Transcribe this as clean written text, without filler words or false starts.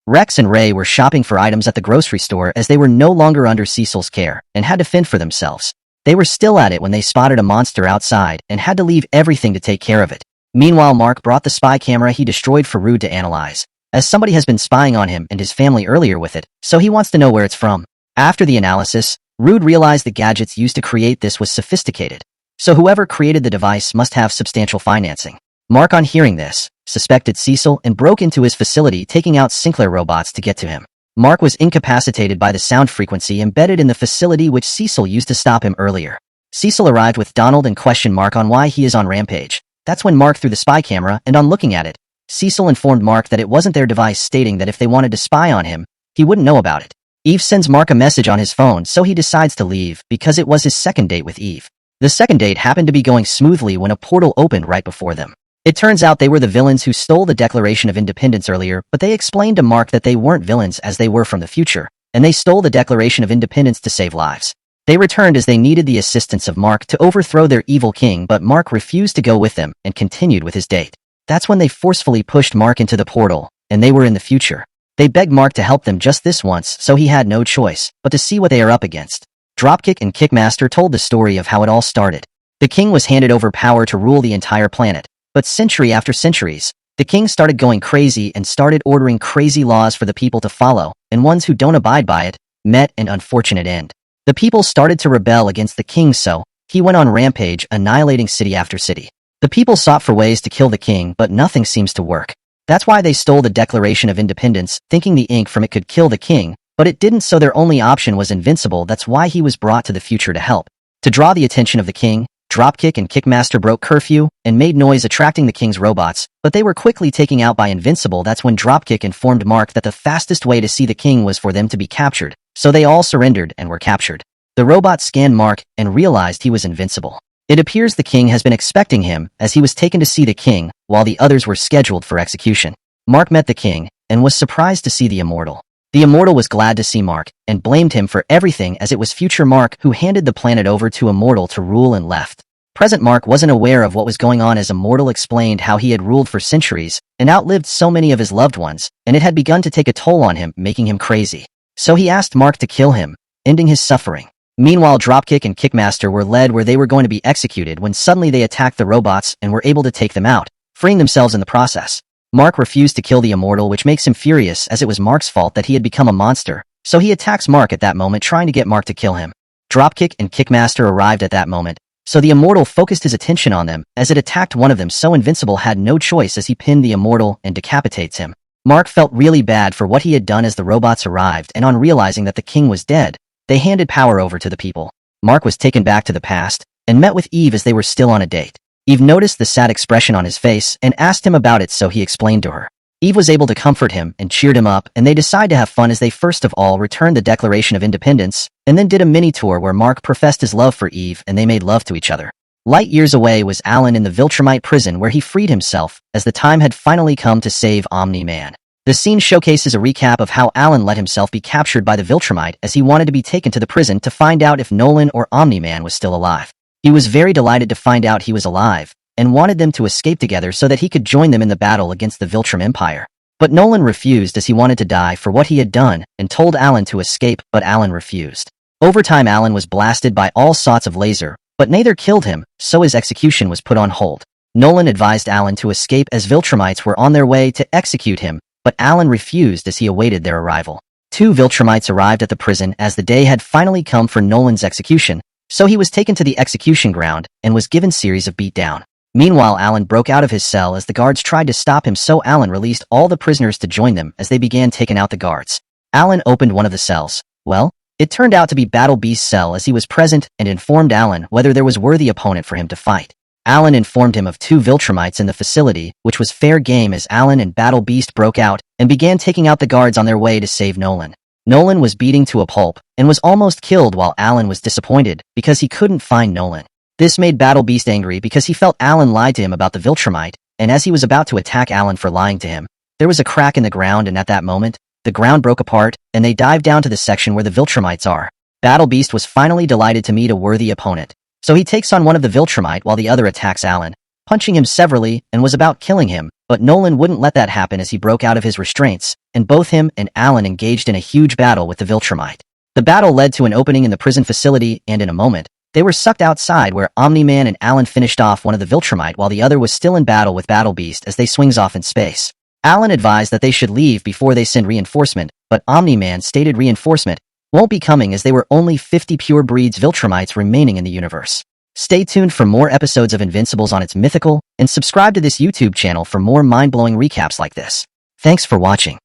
Rex and Ray were shopping for items at the grocery store as they were no longer under Cecil's care and had to fend for themselves. They were still at it when they spotted a monster outside and had to leave everything to take care of it. Meanwhile, Mark brought the spy camera he destroyed for Rude to analyze, as somebody has been spying on him and his family earlier with it, so he wants to know where it's from. After the analysis, Rude realized the gadgets used to create this was sophisticated, so whoever created the device must have substantial financing. Mark, on hearing this, suspected Cecil and broke into his facility, taking out Sinclair robots to get to him. Mark was incapacitated by the sound frequency embedded in the facility which Cecil used to stop him earlier. Cecil arrived with Donald and questioned Mark on why he is on rampage. That's when Mark threw the spy camera, and on looking at it, Cecil informed Mark that it wasn't their device, stating that if they wanted to spy on him, he wouldn't know about it. Eve sends Mark a message on his phone, so he decides to leave because it was his second date with Eve. The second date happened to be going smoothly when a portal opened right before them. It turns out they were the villains who stole the Declaration of Independence earlier, but they explained to Mark that they weren't villains as they were from the future, and they stole the Declaration of Independence to save lives. They returned as they needed the assistance of Mark to overthrow their evil king, but Mark refused to go with them and continued with his date. That's when they forcefully pushed Mark into the portal, and they were in the future. They begged Mark to help them just this once, so he had no choice but to see what they are up against. Dropkick and Kickmaster told the story of how it all started. The king was handed over power to rule the entire planet. But century after centuries, the king started going crazy and started ordering crazy laws for the people to follow, and ones who don't abide by it met an unfortunate end. The people started to rebel against the king, so he went on rampage, annihilating city after city. The people sought for ways to kill the king, but nothing seems to work. That's why they stole the Declaration of Independence, thinking the ink from it could kill the king, but it didn't, so their only option was invincible. That's why he was brought to the future to help. To draw the attention of the king, Dropkick and Kickmaster broke curfew and made noise, attracting the king's robots, but they were quickly taken out by Invincible. That's when Dropkick informed Mark that the fastest way to see the king was for them to be captured, so they all surrendered and were captured. The robots scanned Mark and realized he was invincible. It appears the king has been expecting him, as he was taken to see the king, while the others were scheduled for execution. Mark met the king and was surprised to see the Immortal. The Immortal was glad to see Mark and blamed him for everything, as it was future Mark who handed the planet over to Immortal to rule and left. Present Mark wasn't aware of what was going on, as Immortal explained how he had ruled for centuries and outlived so many of his loved ones, and it had begun to take a toll on him, making him crazy. So he asked Mark to kill him, ending his suffering. Meanwhile, Dropkick and Kickmaster were led where they were going to be executed when suddenly they attacked the robots and were able to take them out, freeing themselves in the process. Mark refused to kill the Immortal, which makes him furious, as it was Mark's fault that he had become a monster, so he attacks Mark at that moment, trying to get Mark to kill him. Dropkick and Kickmaster arrived at that moment, so the Immortal focused his attention on them as it attacked one of them, so Invincible had no choice as he pinned the Immortal and decapitates him. Mark felt really bad for what he had done as the robots arrived, and on realizing that the king was dead, they handed power over to the people. Mark was taken back to the past and met with Eve as they were still on a date. Eve noticed the sad expression on his face and asked him about it, so he explained to her. Eve was able to comfort him and cheered him up, and they decide to have fun as they first of all returned the Declaration of Independence, and then did a mini-tour where Mark professed his love for Eve and they made love to each other. Light years away was Alan in the Viltrumite prison, where he freed himself, as the time had finally come to save Omni-Man. The scene showcases a recap of how Alan let himself be captured by the Viltrumite, as he wanted to be taken to the prison to find out if Nolan or Omni-Man was still alive. He was very delighted to find out he was alive, and wanted them to escape together so that he could join them in the battle against the Viltrum Empire. But Nolan refused, as he wanted to die for what he had done, and told Alan to escape, but Alan refused. Over time, Alan was blasted by all sorts of laser, but neither killed him, so his execution was put on hold. Nolan advised Alan to escape as Viltrumites were on their way to execute him, but Alan refused as he awaited their arrival. 2 Viltrumites arrived at the prison as the day had finally come for Nolan's execution, so he was taken to the execution ground and was given series of beatdown. Meanwhile, Alan broke out of his cell as the guards tried to stop him, so Alan released all the prisoners to join them as they began taking out the guards. Alan opened one of the cells. Well, it turned out to be Battle Beast's cell, as he was present and informed Alan whether there was worthy opponent for him to fight. Alan informed him of 2 Viltrumites in the facility, which was fair game as Alan and Battle Beast broke out and began taking out the guards on their way to save Nolan. Nolan was beating to a pulp and was almost killed, while Alan was disappointed because he couldn't find Nolan. This made Battle Beast angry because he felt Alan lied to him about the Viltrumite, and as he was about to attack Alan for lying to him, there was a crack in the ground, and at that moment, the ground broke apart, and they dived down to the section where the Viltrumites are. Battle Beast was finally delighted to meet a worthy opponent, so he takes on one of the Viltrumite while the other attacks Alan, punching him severally, and was about killing him, but Nolan wouldn't let that happen as he broke out of his restraints, and both him and Alan engaged in a huge battle with the Viltrumite. The battle led to an opening in the prison facility, and in a moment, they were sucked outside where Omni-Man and Alan finished off one of the Viltrumite while the other was still in battle with Battle Beast as they swings off in space. Alan advised that they should leave before they send reinforcement, but Omni-Man stated reinforcement won't be coming as there were only 50 pure breeds Viltrumites remaining in the universe. Stay tuned for more episodes of Invincibles on its mythical, and subscribe to this YouTube channel for more mind-blowing recaps like this. Thanks for watching.